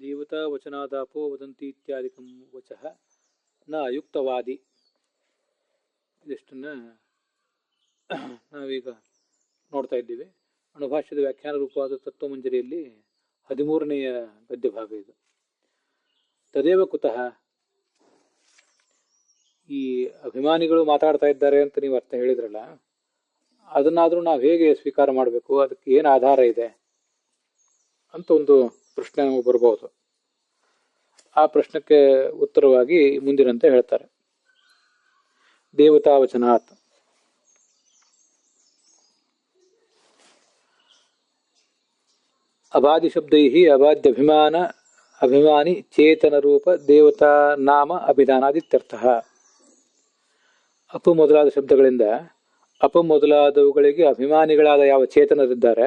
ದೇವತಾ ವಚನಾದಾಪೋ ವದಂತಿ ಇತ್ಯಾದಿಕಂ ವಚಃ ನ ಅಯುಕ್ತವಾದಿ. ಇದಿಷ್ಟನ್ನು ನಾವೀಗ ನೋಡ್ತಾ ಇದ್ದೀವಿ. ಅಣುಭಾಷ್ಯದ ವ್ಯಾಖ್ಯಾನ ರೂಪವಾದ ತತ್ವಮಂಜರಿಯಲ್ಲಿ 13ನೆಯ ಗದ್ಯಭಾಗ ಇದು. ತದೇವ ಕುತಃ, ಈ ಅಭಿಮಾನಿಗಳು ಮಾತಾಡ್ತಾ ಇದ್ದಾರೆ ಅಂತ ನೀವು ಅರ್ಥ ಹೇಳಿದ್ರಲ್ಲ, ಅದನ್ನಾದರೂ ನಾವು ಹೇಗೆ ಸ್ವೀಕಾರ ಮಾಡಬೇಕು, ಅದಕ್ಕೆ ಏನು ಆಧಾರ ಇದೆ ಅಂತ ಒಂದು ಪ್ರಶ್ನೆ ನಮಗೆ ಬರಬಹುದು. ಆ ಪ್ರಶ್ನೆಗೆ ಉತ್ತರವಾಗಿ ಮುಂದಿನಂತೆ ಹೇಳ್ತಾರೆ. ದೇವತಾವಚನಾತ್ ಅಬಾದಿ ಶಬ್ದೈ ಅಭಿಮಾನಿ ಚೇತನ ರೂಪ ದೇವತಾ ನಾಮ ಅಭಿಧಾನಾದಿತ್ಯರ್ಥ. ಅಪ ಮೊದಲಾದ ಶಬ್ದಗಳಿಂದ ಅಪ ಮೊದಲಾದವುಗಳಿಗೆ ಅಭಿಮಾನಿಗಳಾದ ಯಾವ ಚೇತನರಿದ್ದಾರೆ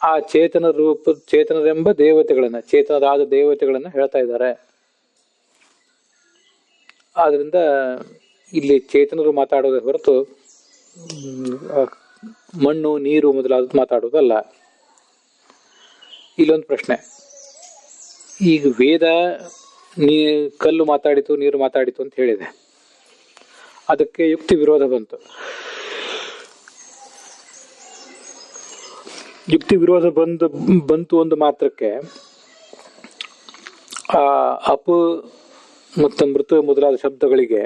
ಆ ಚೇತನರೆಂಬ ದೇವತೆಗಳನ್ನು, ಚೇತನರಾದ ದೇವತೆಗಳನ್ನು ಹೇಳ್ತಾ ಇದ್ದಾರೆ. ಆದ್ರಿಂದ ಇಲ್ಲಿ ಚೇತನರು ಮಾತಾಡೋದೇ ಹೊರತು ಮಣ್ಣು ನೀರು ಮೊದಲಾದದ್ದು ಮಾತಾಡೋದಲ್ಲ. ಇಲ್ಲೊಂದು ಪ್ರಶ್ನೆ, ಈಗ ವೇದ ಕಲ್ಲು ಮಾತಾಡಿತು ನೀರು ಮಾತಾಡಿತು ಅಂತ ಹೇಳಿದೆ, ಅದಕ್ಕೆ ಯುಕ್ತಿ ವಿರೋಧ ಬಂತು. ಯುಕ್ತಿ ವಿರೋಧ ಬಂತು ಒಂದು ಮಾತ್ರಕ್ಕೆ ಆ ಅಪು ಮತ್ತು ಮೃತ ಮೊದಲಾದ ಶಬ್ದಗಳಿಗೆ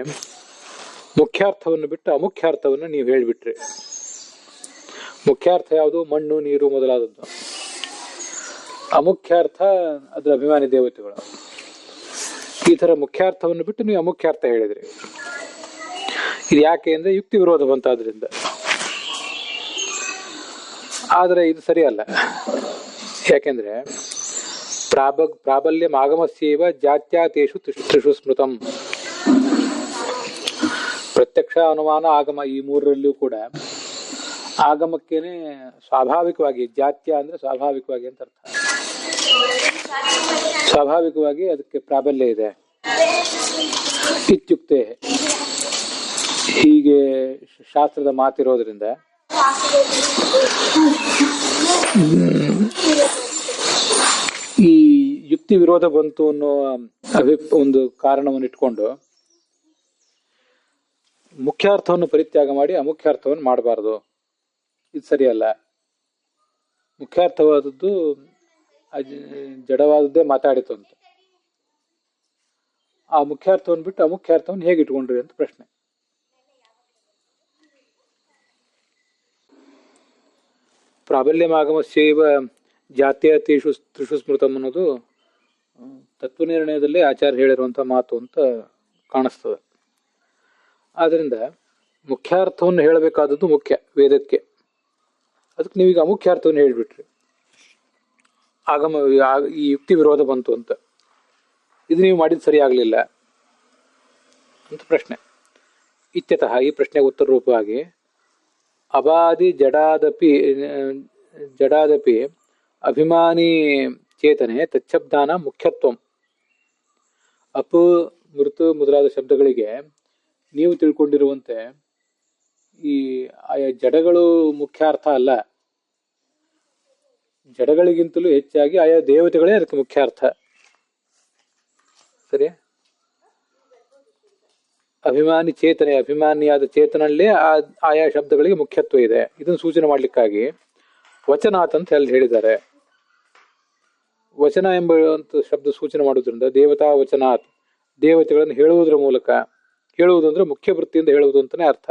ಮುಖ್ಯಾರ್ಥವನ್ನು ಬಿಟ್ಟು ಅಮುಖ್ಯಾರ್ಥವನ್ನು ನೀವು ಹೇಳಿಬಿಟ್ರಿ. ಮುಖ್ಯಾರ್ಥ ಯಾವುದು? ಮಣ್ಣು ನೀರು ಮೊದಲಾದದ್ದು. ಅಮುಖ್ಯಾರ್ಥ ಅದರ ಅಭಿಮಾನಿ ದೇವತೆಗಳು. ಈ ತರ ಮುಖ್ಯಾರ್ಥವನ್ನು ಬಿಟ್ಟು ನೀವು ಅಮುಖ್ಯಾರ್ಥ ಹೇಳಿದ್ರಿ. ಇದು ಯಾಕೆ ಅಂದ್ರೆ ಯುಕ್ತಿ ವಿರೋಧ ಬಂತಾದ್ರಿಂದ. ಆದರೆ ಇದು ಸರಿಯಲ್ಲ. ಯಾಕೆಂದ್ರೆ ಪ್ರಾಬಲ್ಯಂ ಆಗಮಸ್ಯೇವ ಜಾತ್ಯಾತೇಷು ತ್ರಿಷು ಸ್ಮೃತಂ. ಪ್ರತ್ಯಕ್ಷ, ಅನುಮಾನ, ಆಗಮ ಈ ಮೂರರಲ್ಲಿಯೂ ಕೂಡ ಆಗಮಕ್ಕೇನೆ ಸ್ವಾಭಾವಿಕವಾಗಿ, ಜಾತ್ಯ ಅಂದ್ರೆ ಸ್ವಾಭಾವಿಕವಾಗಿ ಅಂತ ಅರ್ಥ. ಸ್ವಾಭಾವಿಕವಾಗಿ ಅದಕ್ಕೆ ಪ್ರಾಬಲ್ಯ ಇದೆ. ಇತ್ಯುಕ್ತೆ, ಹೀಗೆ ಶಾಸ್ತ್ರದ ಮಾತಿರೋದ್ರಿಂದ ಈ ಯುಕ್ತಿ ವಿರೋಧ ಬಂತು ಅನ್ನೋ ಒಂದು ಕಾರಣವನ್ನು ಇಟ್ಕೊಂಡು ಮುಖ್ಯಾರ್ಥವನ್ನು ಪರಿತ್ಯಾಗ ಮಾಡಿ ಅಮುಖ್ಯಾರ್ಥವನ್ನು ಮಾಡಬಾರದು. ಇದು ಸರಿಯಲ್ಲ. ಮುಖ್ಯಾರ್ಥವಾದದ್ದು ಜಡವಾದದ್ದೇ ಮಾತಾಡಿತು ಅಂತ. ಆ ಮುಖ್ಯಾರ್ಥವನ್ನು ಬಿಟ್ಟು ಅಮುಖ್ಯಾರ್ಥವನ್ನು ಹೇಗೆ ಇಟ್ಕೊಂಡ್ರಿ ಅಂತ ಪ್ರಶ್ನೆ. ಪ್ರಾಬಲ್ಯಮಾಗಮಸ್ಯೈವ ಜಾತ್ಯತೇಷು ತ್ರಿಷು ಸ್ಮೃತಂ ಅನ್ನೋದು ತತ್ವನಿರ್ಣಯದಲ್ಲೇ ಆಚಾರ್ಯ ಹೇಳಿರುವಂತಹ ಮಾತು ಅಂತ ಕಾಣಿಸ್ತದೆ. ಆದ್ರಿಂದ ಮುಖ್ಯಾರ್ಥವನ್ನು ಹೇಳಬೇಕಾದದ್ದು ಮುಖ್ಯ ವೇದಕ್ಕೆ. ಅದಕ್ಕೆ ನೀವೀಗ ಅಮುಖ್ಯಾರ್ಥವನ್ನು ಹೇಳಿಬಿಟ್ರಿ. ಆಗಮ ಈ ಯುಕ್ತಿ ವಿರೋಧ ಬಂತು ಅಂತ. ಇದು ನೀವು ಮಾಡಿದ್ದು ಸರಿಯಾಗಲಿಲ್ಲ ಅಂತ ಪ್ರಶ್ನೆ. ಇತ್ಯತಃ ಈ ಪ್ರಶ್ನೆಗೆ ಉತ್ತರ ರೂಪವಾಗಿ ಅಬಾದಿ ಜಡಾದಪಿ ಅಭಿಮಾನಿ ಚೇತನೆ ತಚ್ಛಬ್ದಾನ ಮುಖ್ಯತ್ವಂ. ಅಪು ಮೃತು ಮೊದಲಾದ ಶಬ್ದಗಳಿಗೆ ನೀವು ತಿಳ್ಕೊಂಡಿರುವಂತೆ ಈ ಆಯಾ ಜಡಗಳು ಮುಖ್ಯಾರ್ಥ ಅಲ್ಲ. ಜಡಗಳಿಗಿಂತಲೂ ಹೆಚ್ಚಾಗಿ ಆಯಾ ದೇವತೆಗಳೇ ಅದಕ್ಕೆ ಮುಖ್ಯಾರ್ಥ. ಸರಿ. ಅಭಿಮಾನಿ ಚೇತನೆ, ಅಭಿಮಾನಿಯಾದ ಚೇತನಲ್ಲೇ ಆಯಾ ಶಬ್ದಗಳಿಗೆ ಮುಖ್ಯತ್ವ ಇದೆ. ಇದನ್ನು ಸೂಚನೆ ಮಾಡ್ಲಿಕ್ಕಾಗಿ ವಚನಾತ್ ಅಂತ ಹೇಳಿದ್ದಾರೆ. ವಚನ ಎಂಬ ಶಬ್ದ ಸೂಚನೆ ಮಾಡುವುದರಿಂದ ದೇವತಾ ವಚನಾತ್, ದೇವತೆಗಳನ್ನು ಹೇಳುವುದರ ಮೂಲಕ, ಹೇಳುವುದು ಅಂದ್ರೆ ಮುಖ್ಯ ವೃತ್ತಿಯಿಂದ ಹೇಳುವುದು ಅಂತಾನೆ ಅರ್ಥ.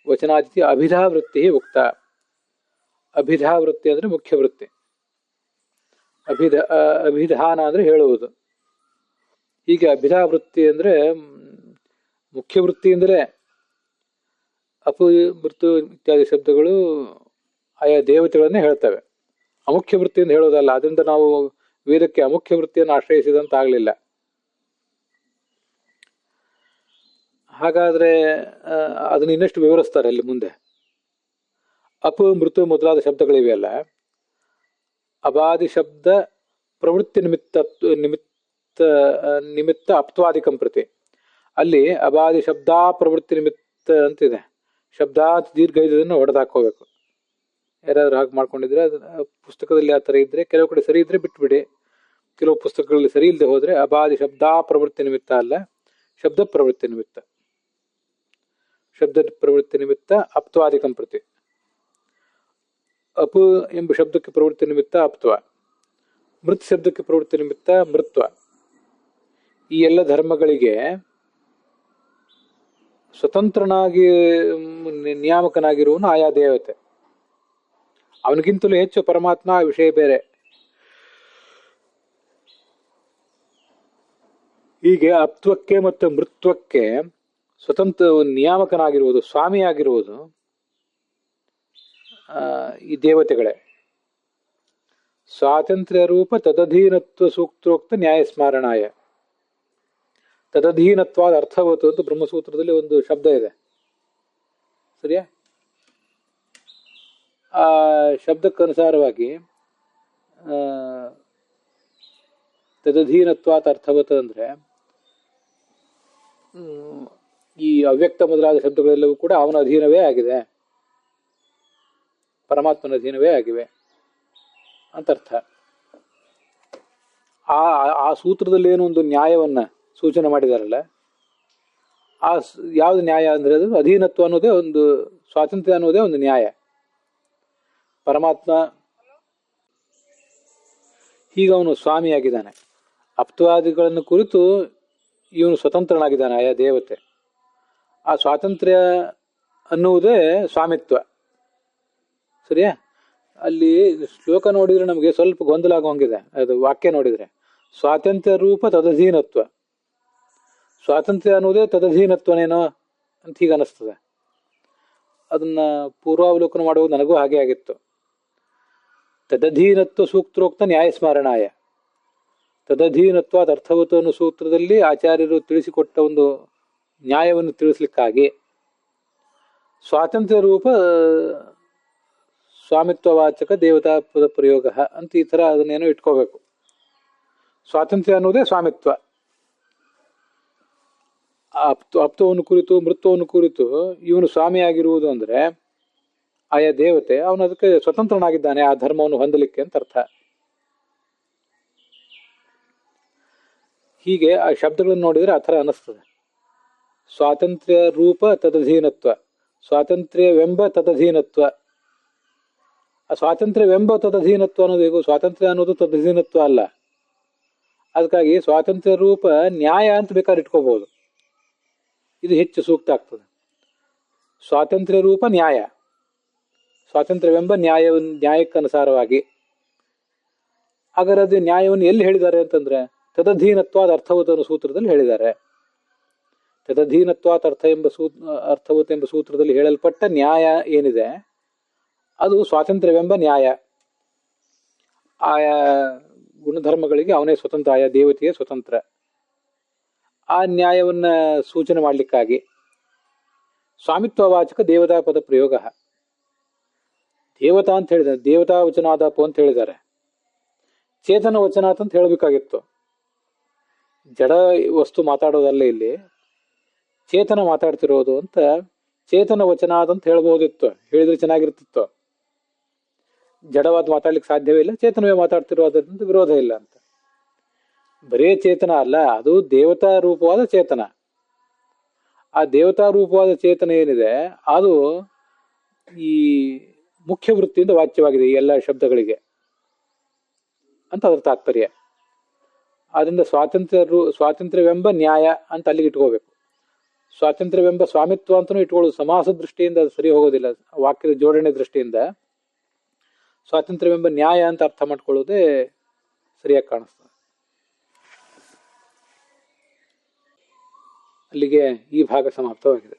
ವಚನಾದಿತಿ ಅಭಿಧಾವೃತ್ತಿ ಉಕ್ತ. ಅಭಿಧಾವೃತ್ತಿ ಅಂದ್ರೆ ಮುಖ್ಯ ವೃತ್ತಿ. ಅಭಿಧಾನ ಅಂದ್ರೆ ಹೇಳುವುದು. ಹೀಗೆ ಅಭಿಧಾವೃತ್ತಿ ಅಂದ್ರೆ ಮುಖ್ಯ ವೃತ್ತಿಯಿಂದಲೇ ಅಪು ಮೃತು ಇತ್ಯಾದಿ ಶಬ್ದಗಳು ಆಯಾ ದೇವತೆಗಳನ್ನೇ ಹೇಳ್ತವೆ. ಅಮುಖ್ಯ ವೃತ್ತಿಯಿಂದ ಹೇಳೋದಲ್ಲ. ಅದರಿಂದ ನಾವು ವೇದಕ್ಕೆ ಅಮುಖ್ಯ ವೃತ್ತಿಯನ್ನು ಆಶ್ರಯಿಸಿದಂತ ಆಗ್ಲಿಲ್ಲ. ಹಾಗಾದ್ರೆ ಅದನ್ನ ಇನ್ನಷ್ಟು ವಿವರಿಸ್ತಾರೆ ಅಲ್ಲಿ ಮುಂದೆ. ಅಪು ಮೃತು ಮೊದಲಾದ ಶಬ್ದಗಳಿವೆಯಲ್ಲ, ಅಬಾದಿ ಶಬ್ದ ಪ್ರವೃತ್ತಿ ನಿಮಿತ್ತ ಅಪ್ತ್ವಾದಿಕಂ ಪ್ರತಿ. ಅಲ್ಲಿ ಅಬಾದಿ ಶಬ್ದ ಪ್ರವೃತ್ತಿ ನಿಮಿತ್ತ ಅಂತಿದೆ. ಶಬ್ದಾತ್ ದೀರ್ಘ ಇದನ್ನು ಹೊಡೆದಾಕೋಬೇಕು. ಯಾರಾದ್ರೂ ಹಾಗೆ ಮಾಡ್ಕೊಂಡಿದ್ರೆ ಪುಸ್ತಕದಲ್ಲಿ ಆ ಥರ ಇದ್ರೆ ಕೆಲವು ಕಡೆ ಸರಿ ಇದ್ರೆ ಬಿಟ್ಬಿಡಿ. ಕೆಲವು ಪುಸ್ತಕಗಳಲ್ಲಿ ಸರಿ ಇಲ್ಲದೆ ಹೋದ್ರೆ ಅಬಾದಿ ಶಬ್ದ ಪ್ರವೃತ್ತಿ ನಿಮಿತ್ತ ಅಲ್ಲ, ಶಬ್ದ ಪ್ರವೃತ್ತಿ ನಿಮಿತ್ತ. ಶಬ್ದ ಪ್ರವೃತ್ತಿ ನಿಮಿತ್ತ ಅಪ್ತ್ವಾದಿಕಂ ಪ್ರತಿ. ಅಪು ಎಂಬ ಶಬ್ದಕ್ಕೆ ಪ್ರವೃತ್ತಿ ನಿಮಿತ್ತ ಅಪ್ತ್ವ, ಮೃತ್ ಶಬ್ದಕ್ಕೆ ಪ್ರವೃತ್ತಿ ನಿಮಿತ್ತ ಮೃತ್ವ. ಈ ಎಲ್ಲ ಧರ್ಮಗಳಿಗೆ ಸ್ವತಂತ್ರನಾಗಿ ನಿಯಾಮಕನಾಗಿರುವನು ಆಯಾ ದೇವತೆ. ಅವನಿಗಿಂತಲೂ ಹೆಚ್ಚು ಪರಮಾತ್ಮ, ಆ ವಿಷಯ ಬೇರೆ. ಹೀಗೆ ಅಪ್ತ್ವಕ್ಕೆ ಮತ್ತು ಮೃತ್ವಕ್ಕೆ ಸ್ವತಂತ್ರ ನಿಯಾಮಕನಾಗಿರುವುದು, ಸ್ವಾಮಿಯಾಗಿರುವುದು ಈ ದೇವತೆಗಳೇ. ಸ್ವಾತಂತ್ರ್ಯ ರೂಪ ತದಧೀನತ್ವ ಸೂಕ್ತೋಕ್ತ ನ್ಯಾಯಸ್ಮರಣಾಯ. ತದಧೀನತ್ವಾದ ಅರ್ಥವತ್ತು ಅಂತ ಬ್ರಹ್ಮಸೂತ್ರದಲ್ಲಿ ಒಂದು ಶಬ್ದ ಇದೆ, ಸರಿಯಾ? ಆ ಶಬ್ದಕ್ಕನುಸಾರವಾಗಿ ತದಧೀನತ್ವಾದ ಅರ್ಥವತ್ತು ಅಂದ್ರೆ ಈ ಅವ್ಯಕ್ತ ಮೊದಲಾದ ಶಬ್ದಗಳೆಲ್ಲವೂ ಕೂಡ ಅವನ ಅಧೀನವೇ ಆಗಿದೆ, ಪರಮಾತ್ಮನ ಅಧೀನವೇ ಆಗಿವೆ ಅಂತ ಅರ್ಥ. ಆ ಸೂತ್ರದಲ್ಲಿ ಏನೋ ಒಂದು ನ್ಯಾಯವನ್ನ ಸೂಚನೆ ಮಾಡಿದಾರಲ್ಲ, ಯಾವ್ದು ನ್ಯಾಯ ಅಂದ್ರೆ ಅದು ಅಧೀನತ್ವ ಅನ್ನೋದೇ ಒಂದು, ಸ್ವಾತಂತ್ರ್ಯ ಅನ್ನೋದೇ ಒಂದು ನ್ಯಾಯ. ಪರಮಾತ್ಮ ಈಗ ಅವನು ಸ್ವಾಮಿಯಾಗಿದ್ದಾನೆ, ಅಪ್ತ್ವಾದಿಗಳನ್ನು ಕುರಿತು ಇವನು ಸ್ವತಂತ್ರನಾಗಿದ್ದಾನೆ, ಆಯಾ ದೇವತೆ. ಆ ಸ್ವಾತಂತ್ರ್ಯ ಅನ್ನುವುದೇ ಸ್ವಾಮಿತ್ವ, ಸರಿಯಾ? ಅಲ್ಲಿ ಶ್ಲೋಕ ನೋಡಿದ್ರೆ ನಮಗೆ ಸ್ವಲ್ಪ ಗೊಂದಲ ಆಗೋಂಗಿದೆ, ಅದು ವಾಕ್ಯ ನೋಡಿದ್ರೆ. ಸ್ವಾತಂತ್ರ್ಯ ರೂಪ ತದಧೀನತ್ವ, ಸ್ವಾತಂತ್ರ್ಯ ಅನ್ನೋದೇ ತದಧೀನತ್ವನೇನೋ ಅಂತ ಹೀಗೆ ಅನಿಸ್ತದೆ. ಅದನ್ನ ಪೂರ್ವಾವಲೋಕನ ಮಾಡುವುದು ನನಗೂ ಹಾಗೆ ಆಗಿತ್ತು. ತದಧೀನತ್ವ ಸೂಕ್ತೋಕ್ತ ನ್ಯಾಯಸ್ಮರಣಾಯ. ತದಧೀನತ್ವ ಅರ್ಥವತ್ತು ಅನ್ನೋ ಸೂತ್ರದಲ್ಲಿ ಆಚಾರ್ಯರು ತಿಳಿಸಿಕೊಟ್ಟ ಒಂದು ನ್ಯಾಯವನ್ನು ತಿಳಿಸ್ಲಿಕ್ಕಾಗಿ ಸ್ವಾತಂತ್ರ್ಯ ರೂಪ ಸ್ವಾಮಿತ್ವವಾಚಕ ದೇವತಾ ಪದ ಪ್ರಯೋಗ ಅಂತ ಈ ಥರ ಅದನ್ನೇನೋ ಇಟ್ಕೋಬೇಕು. ಸ್ವಾತಂತ್ರ್ಯ ಅನ್ನೋದೇ ಸ್ವಾಮಿತ್ವ. ಅಪ್ತವನ್ನು ಕುರಿತು ಮೃತ್ವವನ್ನು ಕುರಿತು ಇವನು ಸ್ವಾಮಿಯಾಗಿರುವುದು ಅಂದ್ರೆ ಆಯಾ ದೇವತೆ, ಅವನು ಅದಕ್ಕೆ ಸ್ವತಂತ್ರನಾಗಿದ್ದಾನೆ ಆ ಧರ್ಮವನ್ನು ಹೊಂದಲಿಕ್ಕೆ ಅಂತ ಅರ್ಥ. ಹೀಗೆ ಆ ಶಬ್ದಗಳನ್ನು ನೋಡಿದ್ರೆ ಆ ಥರ ಅನಿಸ್ತದೆ. ಸ್ವಾತಂತ್ರ್ಯ ರೂಪ ತದಧೀನತ್ವ, ಸ್ವಾತಂತ್ರ್ಯವೆಂಬ ತದಧೀನತ್ವ. ಆ ಸ್ವಾತಂತ್ರ್ಯವೆಂಬ ತದಧೀನತ್ವ ಅನ್ನೋದು ಹೇಗೂ, ಸ್ವಾತಂತ್ರ್ಯ ಅನ್ನೋದು ತದಧೀನತ್ವ ಅಲ್ಲ. ಅದಕ್ಕಾಗಿ ಸ್ವಾತಂತ್ರ್ಯ ರೂಪ ನ್ಯಾಯ ಅಂತ ಬೇಕಾದ್ರೆ ಇಟ್ಕೋಬಹುದು, ಇದು ಹೆಚ್ಚು ಸೂಕ್ತ ಆಗ್ತದೆ. ಸ್ವಾತಂತ್ರ್ಯ ರೂಪ ನ್ಯಾಯ, ಸ್ವಾತಂತ್ರ್ಯವೆಂಬ ನ್ಯಾಯಕ್ಕನುಸಾರವಾಗಿ. ಹಾಗಾದ್ರೆ ಅದು ನ್ಯಾಯವನ್ನು ಎಲ್ಲಿ ಹೇಳಿದ್ದಾರೆ ಅಂತಂದ್ರೆ ತದಧೀನತ್ವಾದ ಅರ್ಥವತ ಸೂತ್ರದಲ್ಲಿ ಹೇಳಿದ್ದಾರೆ. ತದಧೀನತ್ವಾದ ಅರ್ಥವತ ಎಂಬ ಸೂತ್ರದಲ್ಲಿ ಹೇಳಲ್ಪಟ್ಟ ನ್ಯಾಯ ಏನಿದೆ ಅದು ಸ್ವಾತಂತ್ರ್ಯವೆಂಬ ನ್ಯಾಯ. ಆಯಾ ಗುಣಧರ್ಮಗಳಿಗೆ ಅವನೇ ಸ್ವತಂತ್ರ, ಆಯಾ ದೇವತೆಯೇ ಸ್ವತಂತ್ರ. ಆ ನ್ಯಾಯವನ್ನ ಸೂಚನೆ ಮಾಡಲಿಕ್ಕಾಗಿ ಸ್ವಾಮಿತ್ವವಾಚಕ ದೇವತಾ ಪದ ಪ್ರಯೋಗ. ದೇವತಾ ಅಂತ ಹೇಳಿದ್ದಾರೆ, ದೇವತಾ ವಚನಾದಾಪು ಅಂತ ಹೇಳಿದ್ದಾರೆ. ಚೇತನ ವಚನಾತ್ ಅಂತ ಹೇಳಬೇಕಾಗಿತ್ತು. ಜಡ ವಸ್ತು ಮಾತಾಡೋದಲ್ಲ, ಇಲ್ಲಿ ಚೇತನ ಮಾತಾಡ್ತಿರೋದು ಅಂತ ಚೇತನ ವಚನಾದ್ ಅಂತ ಹೇಳ್ಬೋದಿತ್ತು, ಹೇಳಿದ್ರೆ ಚೆನ್ನಾಗಿರ್ತಿತ್ತು. ಜಡವಾದ ಮಾತಾಡ್ಲಿಕ್ಕೆ ಸಾಧ್ಯವೇ ಇಲ್ಲ, ಚೇತನವೇ ಮಾತಾಡ್ತಿರೋದ್ರಿಂದ ವಿರೋಧ ಇಲ್ಲ ಅಂತ. ಬರೇ ಚೇತನ ಅಲ್ಲ, ಅದು ದೇವತಾ ರೂಪವಾದ ಚೇತನ. ಆ ದೇವತಾ ರೂಪವಾದ ಚೇತನ ಏನಿದೆ ಅದು ಈ ಮುಖ್ಯ ವೃತ್ತಿಯಿಂದ ವಾಚ್ಯವಾಗಿದೆ ಈ ಎಲ್ಲ ಶಬ್ದಗಳಿಗೆ ಅಂತ ಅದರ ತಾತ್ಪರ್ಯ. ಆದ್ರಿಂದ ಸ್ವಾತಂತ್ರ್ಯವೆಂಬ ನ್ಯಾಯ ಅಂತ ಅಲ್ಲಿಗೆ ಇಟ್ಕೋಬೇಕು. ಸ್ವಾತಂತ್ರ್ಯವೆಂಬ ಸ್ವಾಮಿತ್ವ ಅಂತಲೂ ಇಟ್ಕೊಳ್ಳೋದು ಸಮಾಸ ದೃಷ್ಟಿಯಿಂದ ಅದು ಸರಿ ಹೋಗೋದಿಲ್ಲ. ವಾಕ್ಯದ ಜೋಡಣೆ ದೃಷ್ಟಿಯಿಂದ ಸ್ವಾತಂತ್ರ್ಯವೆಂಬ ನ್ಯಾಯ ಅಂತ ಅರ್ಥ ಮಾಡ್ಕೊಳ್ಳೋದೇ ಸರಿಯಾಗಿ ಕಾಣಿಸ್ತದೆ. ಅಲ್ಲಿಗೆ ಈ ಭಾಗ ಸಮಾಪ್ತವಾಗಿದೆ.